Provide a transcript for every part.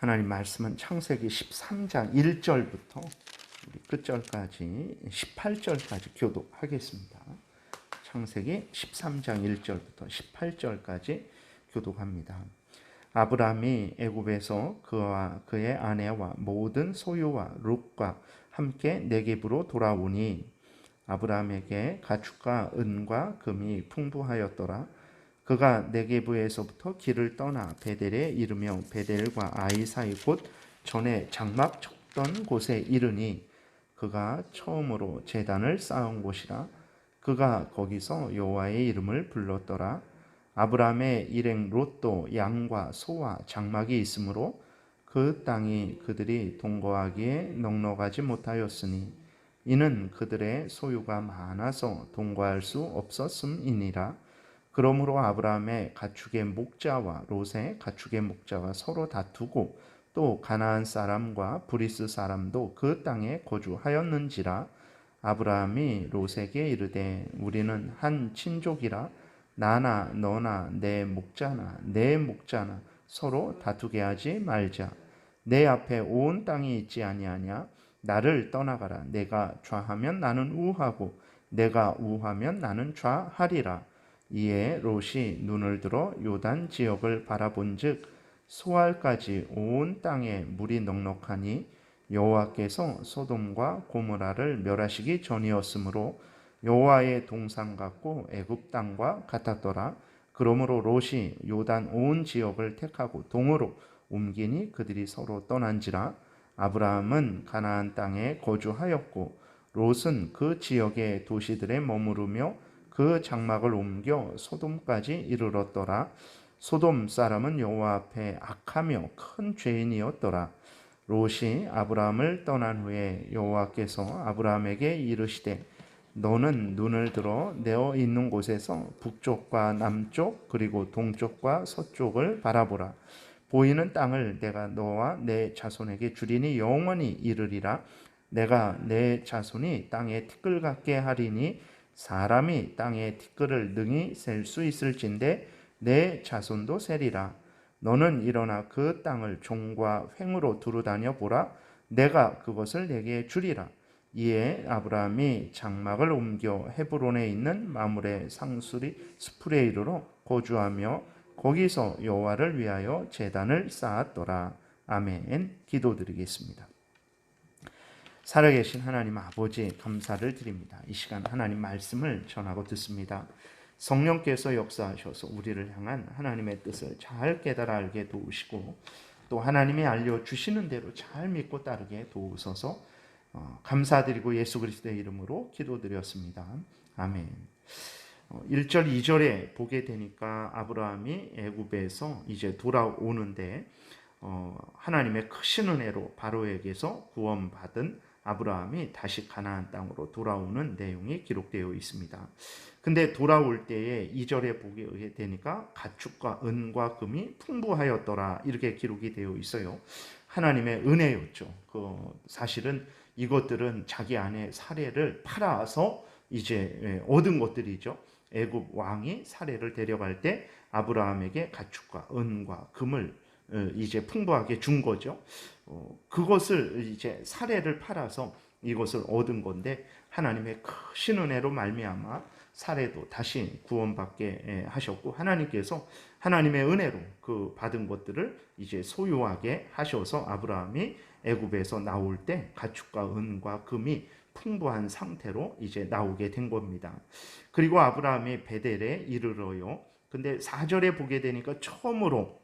하나님 말씀은 창세기 13장 1절부터 끝절까지 18절까지 교독하겠습니다. 창세기 13장 1절부터 18절까지 교독합니다. 아브라함이 애굽에서 그와 그의 아내와 모든 소유와 롯과 함께 네겝으로 돌아오니 아브라함에게 가축과 은과 금이 풍부하였더라. 그가 네겝에서부터 길을 떠나 베델에 이르며 베델과 아이 사이 곧 전에 장막 쳤던 곳에 이르니 그가 처음으로 제단을 쌓은 곳이라. 그가 거기서 여호와의 이름을 불렀더라. 아브라함의 일행 롯도 양과 소와 장막이 있으므로 그 땅이 그들이 동거하기에 넉넉하지 못하였으니 이는 그들의 소유가 많아서 동거할 수 없었음이니라. 그러므로 아브라함의 가축의 목자와 롯의 가축의 목자가 서로 다투고 또 가나안 사람과 브리스 사람도 그 땅에 거주하였는지라. 아브라함이 롯에게 이르되 우리는 한 친족이라 나나 너나 내 목자나 서로 다투게 하지 말자. 내 앞에 온 땅이 있지 아니하냐. 나를 떠나가라. 내가 좌하면 나는 우하고 내가 우하면 나는 좌하리라. 이에 롯이 눈을 들어 요단 지역을 바라본즉 소알까지 온 땅에 물이 넉넉하니 여호와께서 소돔과 고모라를 멸하시기 전이었으므로 여호와의 동산 같고 애굽 땅과 같았더라. 그러므로 롯이 요단 온 지역을 택하고 동으로 옮기니 그들이 서로 떠난지라. 아브라함은 가나안 땅에 거주하였고 롯은 그 지역의 도시들에 머무르며 그 장막을 옮겨 소돔까지 이르렀더라. 소돔 사람은 여호와 앞에 악하며 큰 죄인이었더라. 롯이 아브라함을 떠난 후에 여호와께서 아브라함에게 이르시되 너는 눈을 들어 내어 있는 곳에서 북쪽과 남쪽 그리고 동쪽과 서쪽을 바라보라. 보이는 땅을 내가 너와 내 자손에게 주리니 영원히 이르리라. 내가 내 자손이 땅에 티끌 같게 하리니 사람이 땅에 티끌을 능히 셀 수 있을진데 내 자손도 세리라. 너는 일어나 그 땅을 종과 횡으로 두루다녀 보라. 내가 그것을 내게 주리라. 이에 아브라함이 장막을 옮겨 헤브론에 있는 마므레 상수리 스풀에 이르러 거주하며 거기서 여호와를 위하여 제단을 쌓았더라. 아멘. 기도드리겠습니다. 살아계신 하나님 아버지 감사를 드립니다. 이 시간 하나님 말씀을 전하고 듣습니다. 성령께서 역사하셔서 우리를 향한 하나님의 뜻을 잘 깨달아 알게 도우시고 또 하나님이 알려주시는 대로 잘 믿고 따르게 도우소서. 감사드리고 예수 그리스도의 이름으로 기도드렸습니다. 아멘. 1절 2절에 보게 되니까 아브라함이 애굽에서 이제 돌아오는데 하나님의 크신 은혜로 바로에게서 구원받은 아브라함이 다시 가나안 땅으로 돌아오는 내용이 기록되어 있습니다. 근데 돌아올 때에 2절에 보게 되니까 가축과 은과 금이 풍부하였더라 이렇게 기록이 되어 있어요. 하나님의 은혜였죠. 사실은 이것들은 자기 아내 사례를 팔아서 이제 얻은 것들이죠. 애굽 왕이 사례를 데려갈 때 아브라함에게 가축과 은과 금을 이제 풍부하게 준 거죠. 그것을 이제 사례를 팔아서 이것을 얻은 건데 하나님의 크신 은혜로 말미암아 사례도 다시 구원받게 하셨고 하나님께서 하나님의 은혜로 그 받은 것들을 이제 소유하게 하셔서 아브라함이 애굽에서 나올 때 가축과 은과 금이 풍부한 상태로 이제 나오게 된 겁니다. 그리고 아브라함이 베델에 이르러요. 근데 4절에 보게 되니까 처음으로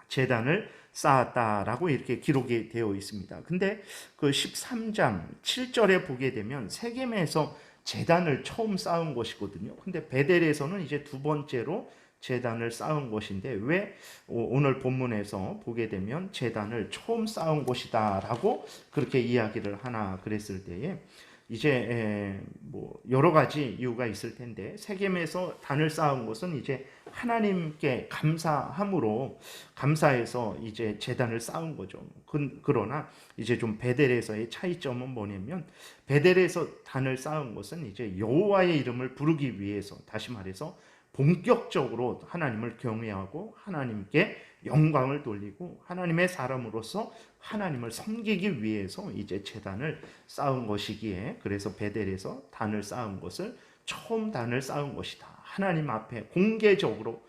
제단을 쌓았다라고 이렇게 기록이 되어 있습니다. 근데 그 13장 7절에 보게 되면 세겜에서 제단을 처음 쌓은 것이거든요. 근데 베델에서는 이제 두 번째로 제단을 쌓은 것인데 왜 오늘 본문에서 보게 되면 제단을 처음 쌓은 것이다라고 그렇게 이야기를 하나 그랬을 때에 이제 뭐 여러 가지 이유가 있을 텐데 세겜에서 단을 쌓은 것은 이제 하나님께 감사함으로 감사해서 이제 제단을 쌓은 거죠. 그러나 이제 좀 베델에서의 차이점은 뭐냐면 베델에서 단을 쌓은 것은 이제 여호와의 이름을 부르기 위해서 다시 말해서 본격적으로 하나님을 경외하고 하나님께 영광을 돌리고 하나님의 사람으로서 하나님을 섬기기 위해서 이제 제단을 쌓은 것이기에, 그래서 베델에서 단을 쌓은 것을 처음 단을 쌓은 것이다. 하나님 앞에 공개적으로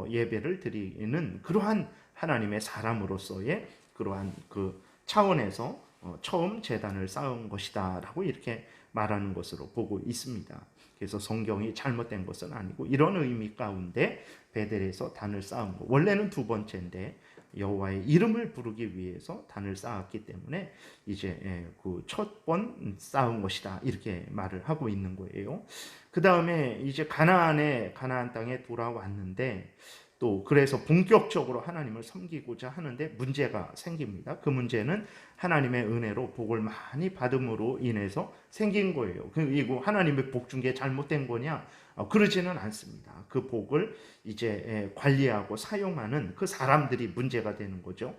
예배를 드리는 그러한 하나님의 사람으로서의 그러한 그 차원에서 처음 제단을 쌓은 것이다라고 이렇게 말하는 것으로 보고 있습니다. 그래서 성경이 잘못된 것은 아니고 이런 의미 가운데 베델에서 단을 쌓은 것, 원래는 두 번째인데 여호와의 이름을 부르기 위해서 단을 쌓았기 때문에 이제 그 첫 번 쌓은 것이다 이렇게 말을 하고 있는 거예요. 그 다음에 이제 가나안 땅에 돌아왔는데 또 그래서 본격적으로 하나님을 섬기고자 하는데 문제가 생깁니다. 그 문제는 하나님의 은혜로 복을 많이 받음으로 인해서 생긴 거예요. 그리고 하나님의 복 준 게 잘못된 거냐? 그러지는 않습니다. 그 복을 이제 관리하고 사용하는 그 사람들이 문제가 되는 거죠.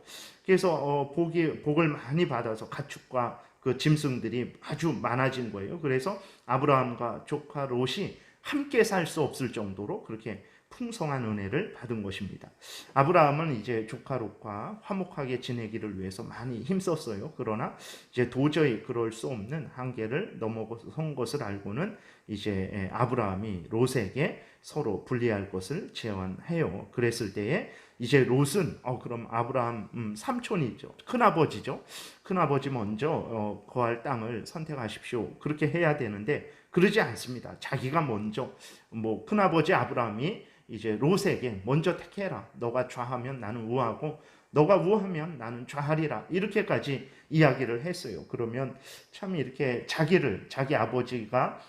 그래서 복을 많이 받아서 가축과 그 짐승들이 아주 많아진 거예요. 그래서 아브라함과 조카 롯이 함께 살 수 없을 정도로 그렇게 풍성한 은혜를 받은 것입니다. 아브라함은 이제 조카 롯과 화목하게 지내기를 위해서 많이 힘썼어요. 그러나 이제 도저히 그럴 수 없는 한계를 넘어선 것을 알고는 이제 아브라함이 롯에게 서로 분리할 것을 제안해요. 그랬을 때에 이제 롯은 그럼 아브라함 삼촌이죠. 큰아버지죠. 큰아버지 먼저 거할 땅을 선택하십시오. 그렇게 해야 되는데 그러지 않습니다. 자기가 먼저 큰아버지 아브라함이 이제 롯에게 먼저 택해라. 너가 좌하면 나는 우하고 너가 우하면 나는 좌하리라. 이렇게까지 이야기를 했어요. 그러면 참 이렇게 자기 아버지가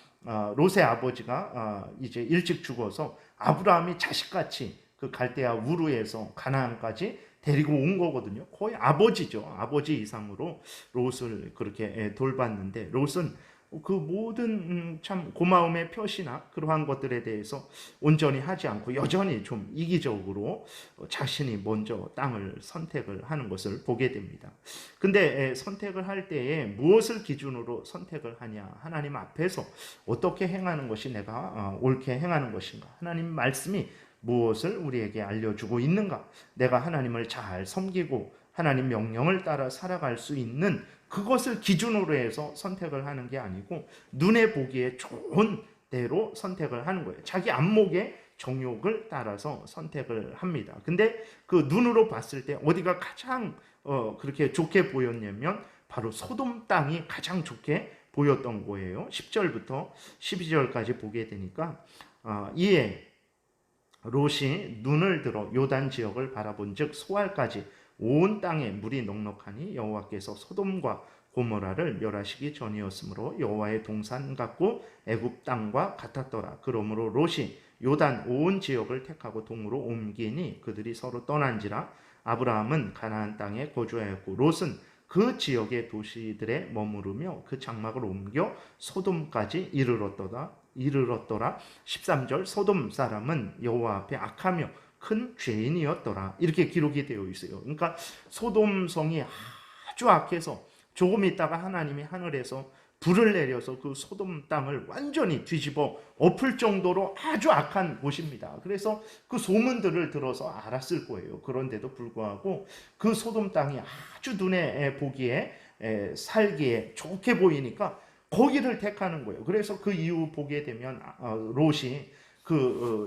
롯의 아버지가 이제 일찍 죽어서 아브라함이 자식같이 그 갈대아 우르에서 가나안까지 데리고 온 거거든요. 거의 아버지죠. 아버지 이상으로 롯을 그렇게 돌봤는데 롯은 그 모든 참 고마움의 표시나 그러한 것들에 대해서 온전히 하지 않고 여전히 좀 이기적으로 자신이 먼저 땅을 선택을 하는 것을 보게 됩니다. 근데 선택을 할 때에 무엇을 기준으로 선택을 하냐? 하나님 앞에서 어떻게 행하는 것이 내가 옳게 행하는 것인가? 하나님 말씀이 무엇을 우리에게 알려주고 있는가? 내가 하나님을 잘 섬기고 하나님 명령을 따라 살아갈 수 있는 그것을 기준으로 해서 선택을 하는 게 아니고 눈에 보기에 좋은 대로 선택을 하는 거예요. 자기 안목의 정욕을 따라서 선택을 합니다. 근데 그 눈으로 봤을 때 어디가 가장 그렇게 좋게 보였냐면 바로 소돔 땅이 가장 좋게 보였던 거예요. 10절부터 12절까지 보게 되니까 이에 롯이 눈을 들어 요단 지역을 바라본즉 소알까지 온 땅에 물이 넉넉하니 여호와께서 소돔과 고모라를 멸하시기 전이었으므로 여호와의 동산 같고 애굽 땅과 같았더라. 그러므로 롯이 요단 온 지역을 택하고 동으로 옮기니 그들이 서로 떠난지라. 아브라함은 가나안 땅에 거주하였고 롯은 그 지역의 도시들에 머무르며 그 장막을 옮겨 소돔까지 이르렀더라. 13절 소돔 사람은 여호와 앞에 악하며 큰 죄인이었더라. 이렇게 기록이 되어 있어요. 그러니까 소돔성이 아주 악해서 조금 있다가 하나님이 하늘에서 불을 내려서 그 소돔 땅을 완전히 뒤집어 엎을 정도로 아주 악한 곳입니다. 그래서 그 소문들을 들어서 알았을 거예요. 그런데도 불구하고 그 소돔 땅이 아주 눈에 보기에 살기에 좋게 보이니까 거기를 택하는 거예요. 그래서 그 이후 보게 되면 롯이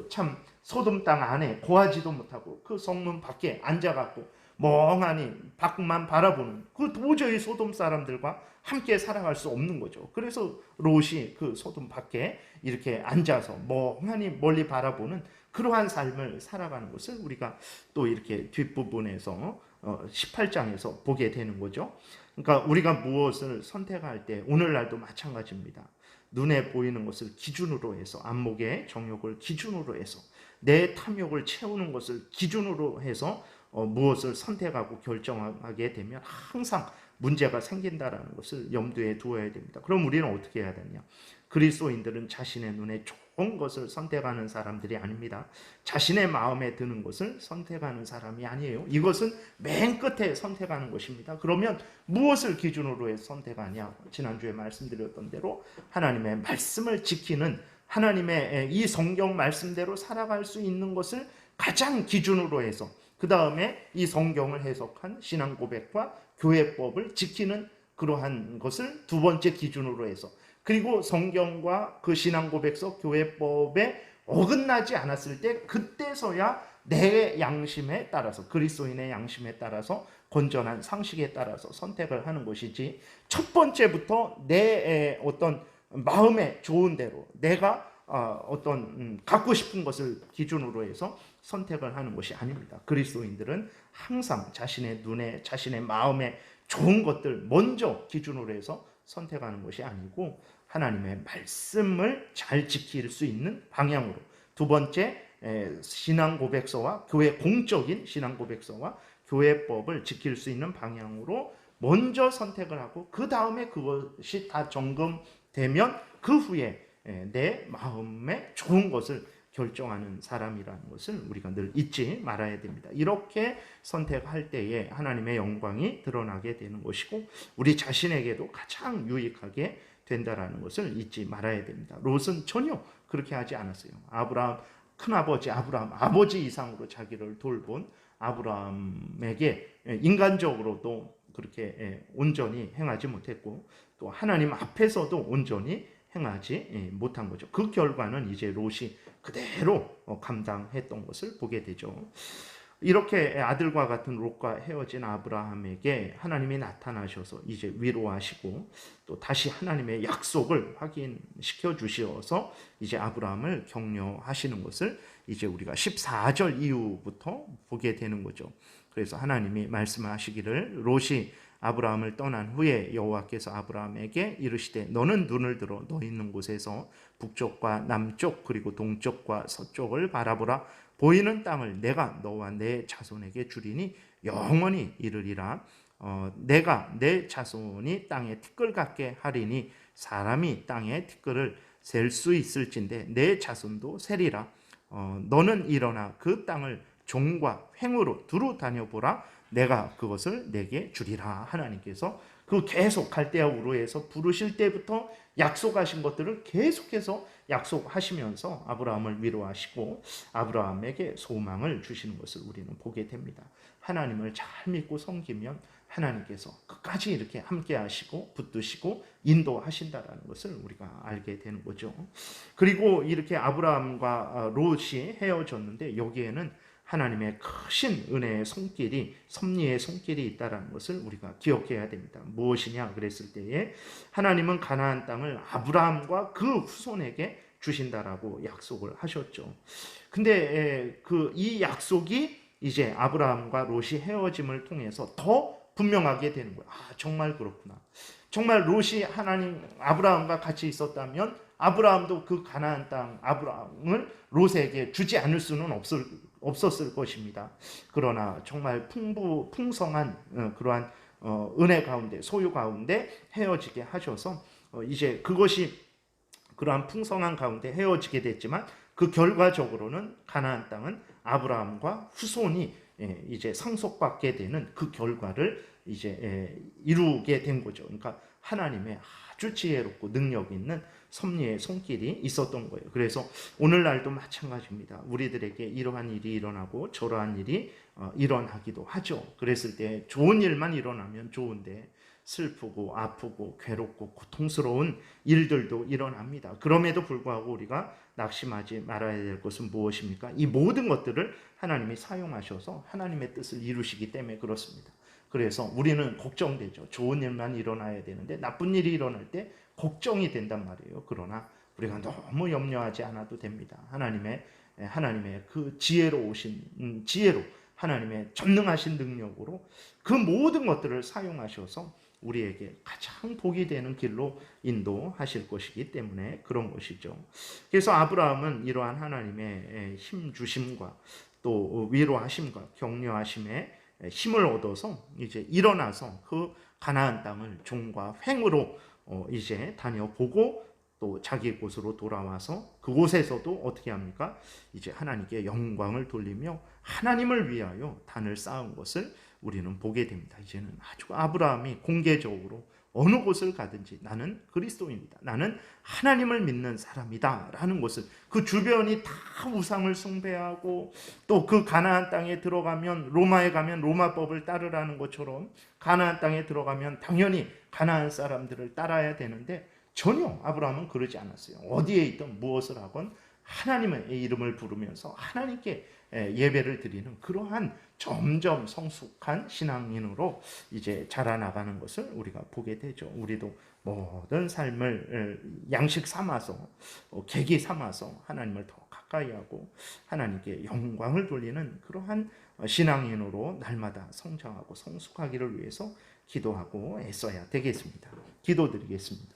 참 소돔 땅 안에 거하지도 못하고 그 성문 밖에 앉아갖고 멍하니 밖만 바라보는 그 도저히 소돔 사람들과 함께 살아갈 수 없는 거죠. 그래서 롯이 그 소돔 밖에 이렇게 앉아서 멍하니 멀리 바라보는 그러한 삶을 살아가는 것을 우리가 또 이렇게 뒷부분에서 18장에서 보게 되는 거죠. 그러니까 우리가 무엇을 선택할 때 오늘날도 마찬가지입니다. 눈에 보이는 것을 기준으로 해서 안목의 정욕을 기준으로 해서 내 탐욕을 채우는 것을 기준으로 해서 무엇을 선택하고 결정하게 되면 항상 문제가 생긴다라는 것을 염두에 두어야 됩니다. 그럼 우리는 어떻게 해야 되냐? 그리스도인들은 자신의 눈에 좋은 것을 선택하는 사람들이 아닙니다. 자신의 마음에 드는 것을 선택하는 사람이 아니에요. 이것은 맨 끝에 선택하는 것입니다. 그러면 무엇을 기준으로 해서 선택하냐? 지난주에 말씀드렸던 대로 하나님의 말씀을 지키는 하나님의 이 성경 말씀대로 살아갈 수 있는 것을 가장 기준으로 해서, 그 다음에 이 성경을 해석한 신앙 고백과 교회법을 지키는 그러한 것을 두 번째 기준으로 해서, 그리고 성경과 그 신앙 고백서 교회법에 어긋나지 않았을 때 그때서야 내 양심에 따라서, 그리스도인의 양심에 따라서 건전한 상식에 따라서 선택을 하는 것이지, 첫 번째부터 내 어떤 마음에 좋은 대로 내가 어떤 갖고 싶은 것을 기준으로 해서 선택을 하는 것이 아닙니다. 그리스도인들은 항상 자신의 눈에, 자신의 마음에 좋은 것들 먼저 기준으로 해서 선택하는 것이 아니고, 하나님의 말씀을 잘 지킬 수 있는 방향으로, 두 번째 신앙 고백서와 교회, 공적인 신앙 고백서와 교회법을 지킬 수 있는 방향으로 먼저 선택을 하고, 그 다음에 그것이 다 점검되면 그 후에 내 마음에 좋은 것을 결정하는 사람이라는 것을 우리가 늘 잊지 말아야 됩니다. 이렇게 선택할 때에 하나님의 영광이 드러나게 되는 것이고, 우리 자신에게도 가장 유익하게 된다라는 것을 잊지 말아야 됩니다. 롯은 전혀 그렇게 하지 않았어요. 아브라함, 큰아버지 아브라함, 아버지 이상으로 자기를 돌본 아브라함에게 인간적으로도 그렇게 온전히 행하지 못했고, 또 하나님 앞에서도 온전히 행하지 못한 거죠. 그 결과는 이제 롯이 그대로 감당했던 것을 보게 되죠. 이렇게 아들과 같은 롯과 헤어진 아브라함에게 하나님이 나타나셔서 이제 위로하시고, 또 다시 하나님의 약속을 확인시켜 주셔서 이제 아브라함을 격려하시는 것을 이제 우리가 14절 이후부터 보게 되는 거죠. 그래서 하나님이 말씀하시기를, 롯이 아브라함을 떠난 후에 여호와께서 아브라함에게 이르시되 너는 눈을 들어 너 있는 곳에서 북쪽과 남쪽 그리고 동쪽과 서쪽을 바라보라. 보이는 땅을 내가 너와 내 자손에게 주리니 영원히 이르리라. 내가 내 자손이 땅에 티끌 같게 하리니 사람이 땅에 티끌을 셀 수 있을진데 내 자손도 세리라. 너는 일어나 그 땅을 종과 횡으로 두루 다녀보라. 내가 그것을 내게 주리라. 하나님께서 그 계속 갈대아 우르에서 부르실 때부터 약속하신 것들을 계속해서 약속하시면서 아브라함을 위로하시고 아브라함에게 소망을 주시는 것을 우리는 보게 됩니다. 하나님을 잘 믿고 섬기면 하나님께서 끝까지 이렇게 함께 하시고 붙드시고 인도하신다라는 것을 우리가 알게 되는 거죠. 그리고 이렇게 아브라함과 롯이 헤어졌는데 여기에는 하나님의 크신 은혜의 손길이, 섭리의 손길이 있다는 것을 우리가 기억해야 됩니다. 무엇이냐 그랬을 때에 하나님은 가나안 땅을 아브라함과 그 후손에게 주신다라고 약속을 하셨죠. 근데 이 약속이 이제 아브라함과 롯이 헤어짐을 통해서 더 분명하게 되는 거예요. 정말 그렇구나. 정말 롯이 하나님 아브라함과 같이 있었다면 아브라함도 그 가나안 땅 아브라함을 롯에게 주지 않을 수는 없었을 것입니다. 그러나 정말 풍성한 그러한 은혜 가운데, 소유 가운데 헤어지게 하셔서 이제 그것이 그러한 풍성한 가운데 헤어지게 됐지만 그 결과적으로는 가나안 땅은 아브라함과 후손이 이제 상속받게 되는 그 결과를 이제 이루게 된 거죠. 그러니까 하나님의 아주 지혜롭고 능력 있는 섭리의 손길이 있었던 거예요. 그래서 오늘날도 마찬가지입니다. 우리들에게 이러한 일이 일어나고 저러한 일이 일어나기도 하죠. 그랬을 때 좋은 일만 일어나면 좋은데 슬프고 아프고 괴롭고 고통스러운 일들도 일어납니다. 그럼에도 불구하고 우리가 낙심하지 말아야 될 것은 무엇입니까? 이 모든 것들을 하나님이 사용하셔서 하나님의 뜻을 이루시기 때문에 그렇습니다. 그래서 우리는 걱정되죠. 좋은 일만 일어나야 되는데 나쁜 일이 일어날 때 걱정이 된단 말이에요. 그러나 우리가 너무 염려하지 않아도 됩니다. 하나님의 그 지혜로우신 지혜로 하나님의 전능하신 능력으로 그 모든 것들을 사용하셔서 우리에게 가장 복이 되는 길로 인도하실 것이기 때문에 그런 것이죠. 그래서 아브라함은 이러한 하나님의 힘 주심과 또 위로하심과 격려하심에 힘을 얻어서 이제 일어나서 그 가나안 땅을 종과 횡으로 이제 다녀보고 또 자기 곳으로 돌아와서 그곳에서도 어떻게 합니까? 이제 하나님께 영광을 돌리며 하나님을 위하여 단을 쌓은 것을 우리는 보게 됩니다. 이제는 아주 아브라함이 공개적으로 어느 곳을 가든지 나는 그리스도인이다. 나는 하나님을 믿는 사람이다. 라는 것을, 그 주변이 다 우상을 숭배하고 또 그 가나안 땅에 들어가면, 로마에 가면 로마법을 따르라는 것처럼 가나안 땅에 들어가면 당연히 가나안 사람들을 따라야 되는데 전혀 아브라함은 그러지 않았어요. 어디에 있든 무엇을 하건 하나님의 이름을 부르면서 하나님께 예배를 드리는 그러한 점점 성숙한 신앙인으로 이제 자라나가는 것을 우리가 보게 되죠. 우리도 모든 삶을 양식 삼아서, 계기 삼아서 하나님을 더 가까이 하고 하나님께 영광을 돌리는 그러한 신앙인으로 날마다 성장하고 성숙하기를 위해서 기도하고 애써야 되겠습니다. 기도드리겠습니다.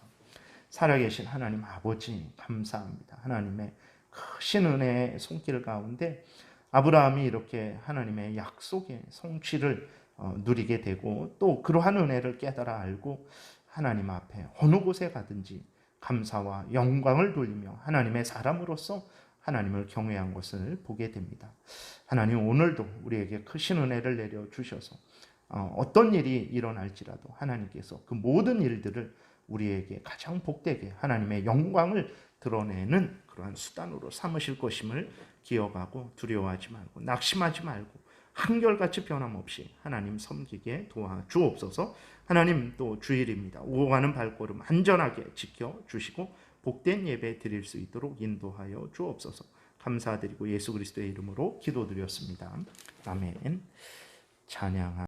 살아계신 하나님 아버지, 감사합니다. 하나님의 크신 은혜의 손길 가운데 아브라함이 이렇게 하나님의 약속의 성취를 누리게 되고 또 그러한 은혜를 깨달아 알고 하나님 앞에 어느 곳에 가든지 감사와 영광을 돌리며 하나님의 사람으로서 하나님을 경외한 것을 보게 됩니다. 하나님, 오늘도 우리에게 크신 은혜를 내려 주셔서 어떤 일이 일어날지라도 하나님께서 그 모든 일들을 우리에게 가장 복되게 하나님의 영광을 드러내는 그러한 수단으로 삼으실 것임을 기억하고 두려워하지 말고 낙심하지 말고 한결같이 변함없이 하나님 섬기게 도와주옵소서. 하나님, 또 주일입니다. 오고 가는 발걸음 안전하게 지켜주시고 복된 예배 드릴 수 있도록 인도하여 주옵소서. 감사드리고 예수 그리스도의 이름으로 기도드렸습니다. 아멘. 찬양하